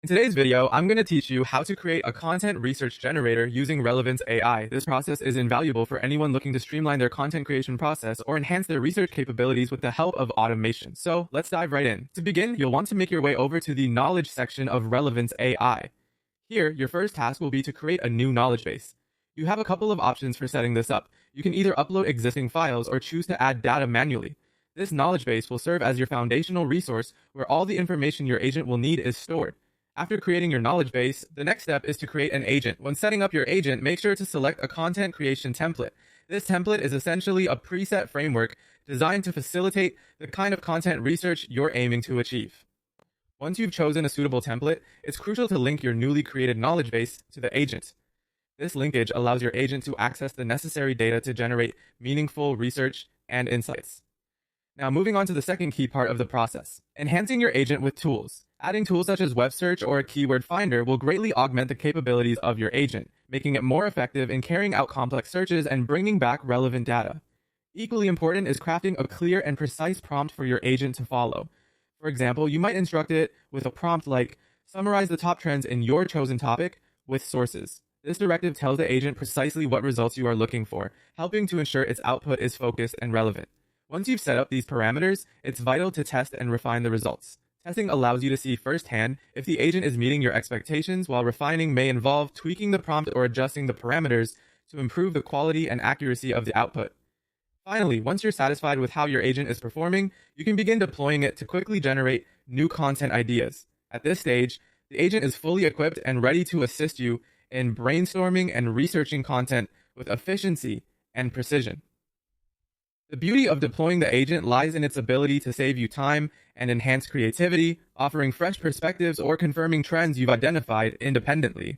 In today's video, I'm going to teach you how to create a content research generator using Relevance AI. This process is invaluable for anyone looking to streamline their content creation process or enhance their research capabilities with the help of automation. So let's dive right in. To begin, you'll want to make your way over to the knowledge section of Relevance AI. Here, your first task will be to create a new knowledge base. You have a couple of options for setting this up. You can either upload existing files or choose to add data manually. This knowledge base will serve as your foundational resource where all the information your agent will need is stored. After creating your knowledge base, the next step is to create an agent. When setting up your agent, make sure to select a content creation template. This template is essentially a preset framework designed to facilitate the kind of content research you're aiming to achieve. Once you've chosen a suitable template, it's crucial to link your newly created knowledge base to the agent. This linkage allows your agent to access the necessary data to generate meaningful research and insights. Now, moving on to the second key part of the process, enhancing your agent with tools. Adding tools such as web search or a keyword finder will greatly augment the capabilities of your agent, making it more effective in carrying out complex searches and bringing back relevant data. Equally important is crafting a clear and precise prompt for your agent to follow. For example, you might instruct it with a prompt like, summarize the top trends in your chosen topic with sources. This directive tells the agent precisely what results you are looking for, helping to ensure its output is focused and relevant. Once you've set up these parameters, it's vital to test and refine the results. Testing allows you to see firsthand if the agent is meeting your expectations, while refining may involve tweaking the prompt or adjusting the parameters to improve the quality and accuracy of the output. Finally, once you're satisfied with how your agent is performing, you can begin deploying it to quickly generate new content ideas. At this stage, the agent is fully equipped and ready to assist you in brainstorming and researching content with efficiency and precision. The beauty of deploying the agent lies in its ability to save you time and enhance creativity, offering fresh perspectives or confirming trends you've identified independently.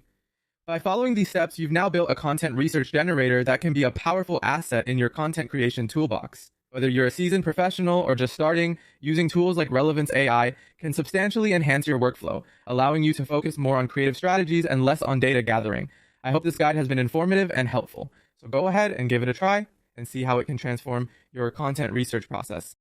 By following these steps, you've now built a content research generator that can be a powerful asset in your content creation toolbox. Whether you're a seasoned professional or just starting, using tools like Relevance AI can substantially enhance your workflow, allowing you to focus more on creative strategies and less on data gathering. I hope this guide has been informative and helpful. So go ahead and give it a try and see how it can transform your content research process.